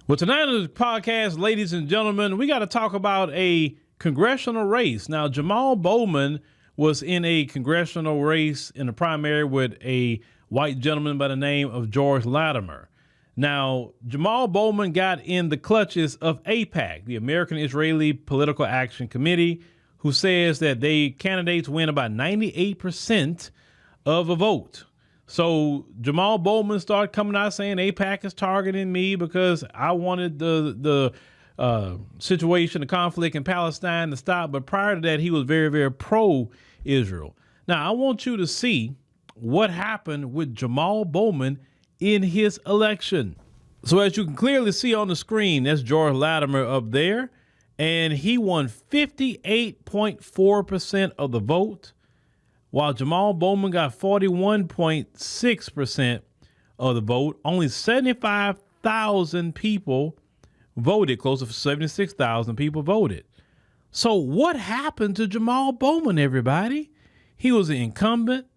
Well, tonight on the podcast, ladies and gentlemen, we got to talk about a congressional race. Now, Jamaal Bowman was in a congressional race in the primary with a white gentleman by the name of George Lattimer. Now, Jamaal Bowman got in the clutches of AIPAC, the American Israeli Political Action Committee, who says that candidates win about 98% of a vote. So Jamaal Bowman started coming out saying AIPAC is targeting me because I wanted the situation, the conflict in Palestine to stop. But prior to that, he was very, very pro-Israel. Now, I want you to see what happened with Jamaal Bowman in his election. So as you can clearly see on the screen, that's George Lattimer up there. And he won 58.4% of the vote, while Jamaal Bowman got 41.6% of the vote. Only 75,000 people voted, close to 76,000 people voted. So what happened to Jamaal Bowman, everybody? He was an incumbent.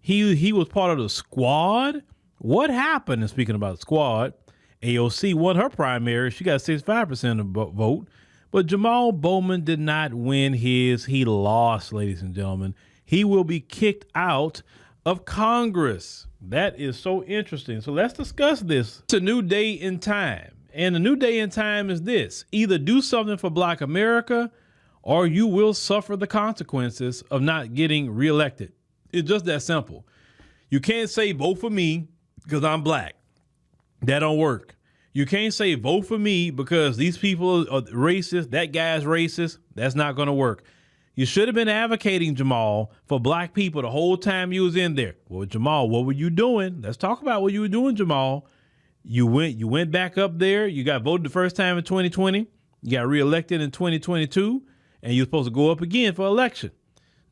He was part of the squad. What happened? And speaking about the squad, AOC won her primary. She got 65% of the vote. But Jamaal Bowman did not win his. He lost, ladies and gentlemen. He will be kicked out of Congress. That is so interesting. So let's discuss this. It's a new day in time. And the new day in time is this: either do something for Black America or you will suffer the consequences of not getting reelected. It's just that simple. You can't say vote for me because I'm Black. That don't work. You can't say vote for me because these people are racist. That guy's racist. That's not going to work. You should have been advocating, Jamaal, for Black people the whole time you was in there. Well, Jamaal, what were you doing? Let's talk about what you were doing, Jamaal. You went back up there. You got voted the first time in 2020. You got reelected in 2022, and you're supposed to go up again for election.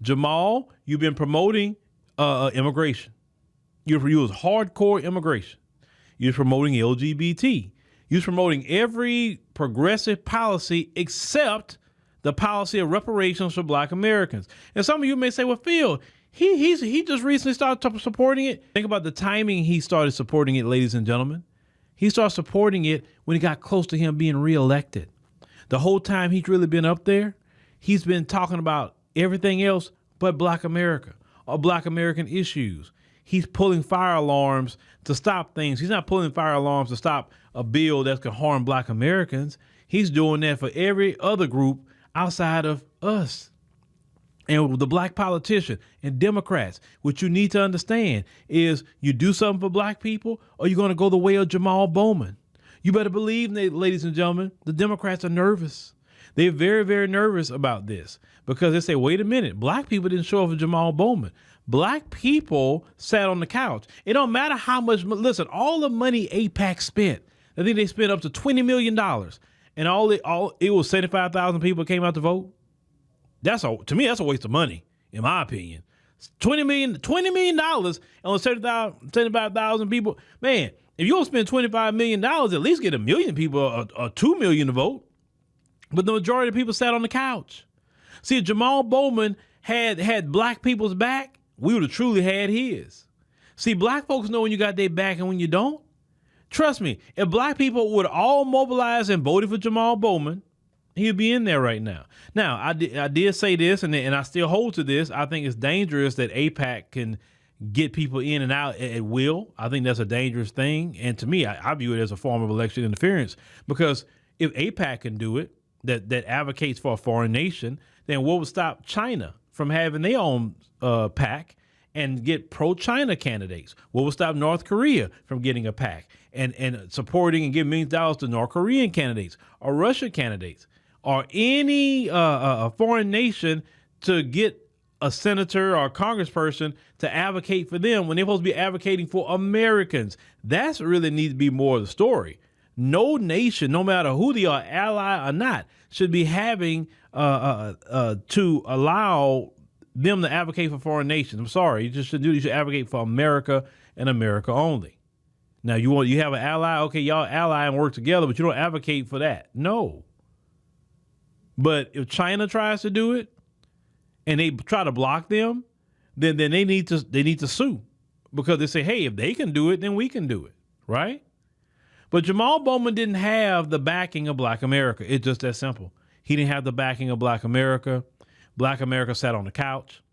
Jamaal, you've been promoting immigration. You was hardcore immigration. You're promoting LGBT. You're promoting every progressive policy except the policy of reparations for Black Americans. And some of you may say, well, Phil, he just recently started supporting it. Think about the timing he started supporting it, ladies and gentlemen. He started supporting it when he got close to him being reelected. The whole time he's really been up there, he's been talking about everything else but Black America or Black American issues. He's pulling fire alarms to stop things. He's not pulling fire alarms to stop a bill that could harm Black Americans. He's doing that for every other group outside of us. And the Black politician and Democrats, what you need to understand is you do something for Black people or you're going to go the way of Jamaal Bowman. You better believe, ladies and gentlemen, the Democrats are nervous. They're very, very nervous about this because they say, wait a minute, Black people didn't show up for Jamaal Bowman. Black people sat on the couch. It don't matter how much, listen, all the money AIPAC spent, I think they spent up to $20 million. And it was 75,000 people came out to vote. To me, that's a waste of money, in my opinion. $20 million and only 75,000 people. Man, if you don't spend $25 million, at least get 1 million people or 2 million to vote. But the majority of people sat on the couch. See, if Jamaal Bowman had Black people's back, we would have truly had his. See, Black folks know when you got their back and when you don't. Trust me, if Black people would all mobilize and voted for Jamaal Bowman, he'd be in there right now. Now, I did say this, and I still hold to this. I think it's dangerous that AIPAC can get people in and out at will. I think that's a dangerous thing. And to me, I view it as a form of election interference because if AIPAC can do it, that advocates for a foreign nation, then what would stop China from having their own PAC and get pro-China candidates? What would stop North Korea from getting a PAC and supporting and giving millions of dollars to North Korean candidates or Russian candidates or any foreign nation to get a senator or a congressperson to advocate for them when they're supposed to be advocating for Americans? That's really needs to be more of the story. No nation, no matter who they are, ally or not, should be having to allow them to advocate for foreign nations. I'm sorry, you should advocate for America and America only. Now you have an ally, okay, y'all ally and work together, but you don't advocate for that. No. But if China tries to do it and they try to block them, then they need to sue because they say, hey, if they can do it, then we can do it, right? But Jamaal Bowman didn't have the backing of Black America. It's just that simple. He didn't have the backing of Black America. Black America sat on the couch.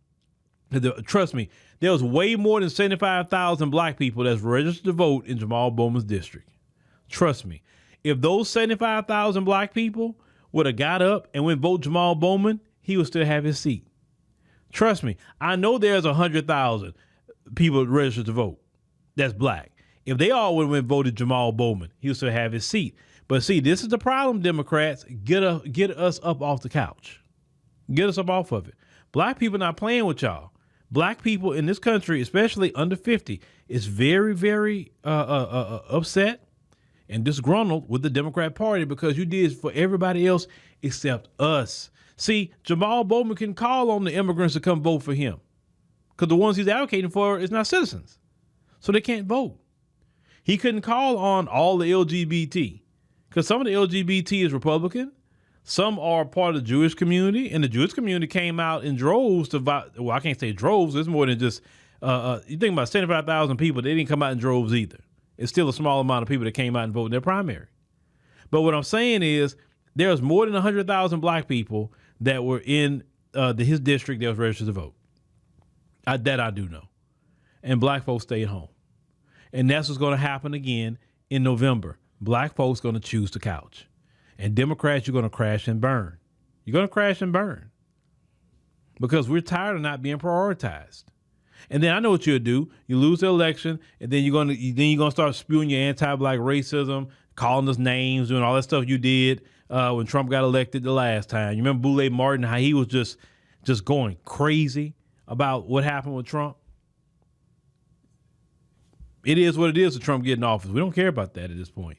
Trust me, there was way more than 75,000 black people that's registered to vote in Jamaal Bowman's district. Trust me. If those 75,000 black people would have got up and went vote Jamaal Bowman, he would still have his seat. Trust me. I know there's 100,000 people registered to vote that's black. If they all would have went voted Jamaal Bowman, he would still have his seat. But see, this is the problem, Democrats. Get us up off the couch. Get us up off of it. Black people not playing with y'all. Black people in this country, especially under 50, is very, very upset and disgruntled with the Democrat Party because you did for everybody else except us. See, Jamaal Bowman can call on the immigrants to come vote for him because the ones he's advocating for is not citizens, so they can't vote. He couldn't call on all the LGBT because some of the LGBT is Republican. Some are part of the Jewish community, and the Jewish community came out in droves to vote. Well, I can't say droves. It's more than just, you think about 75,000 people. They didn't come out in droves either. It's still a small amount of people that came out and voted in their primary. But what I'm saying is there's more than 100,000 black people that were in his district that was registered to vote. That I do know. And black folks stayed home. And that's what's going to happen again in November. Black folks going to choose the couch. And Democrats, you're going to crash and burn. You're going to crash and burn. Because we're tired of not being prioritized. And then I know what you'll do. You lose the election, and then you're going to start spewing your anti-black racism, calling us names, doing all that stuff you did when Trump got elected the last time. You remember Boulay Martin, how he was just going crazy about what happened with Trump? It is what it is with Trump getting office. We don't care about that at this point.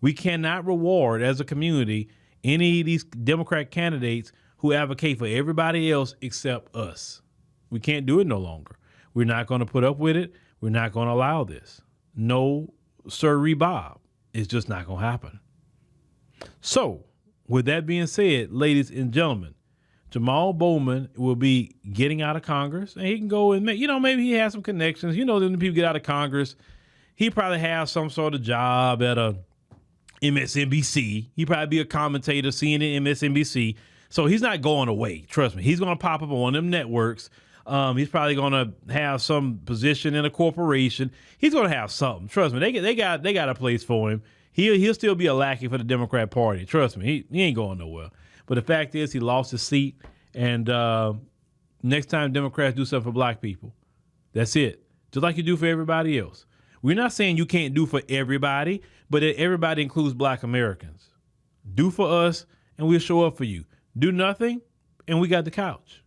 We cannot reward as a community any of these Democrat candidates who advocate for everybody else except us. We can't do it no longer. We're not going to put up with it. We're not going to allow this. No, sirree, Bob. It's just not going to happen. So, with that being said, ladies and gentlemen, Jamaal Bowman will be getting out of Congress, and he can go and maybe he has some connections. When people get out of Congress, he probably has some sort of job at a MSNBC. He probably be a commentator, CNN, MSNBC. So he's not going away. Trust me. He's going to pop up on one of them networks. He's probably going to have some position in a corporation. He's going to have something. Trust me. They got a place for him. He'll still be a lackey for the Democrat Party. Trust me. He ain't going nowhere. But the fact is, he lost his seat. And next time Democrats do something for black people, that's it. Just like you do for everybody else. We're not saying you can't do for everybody, but everybody includes black Americans. Do for us, and we'll show up for you. Do nothing, and we got the couch.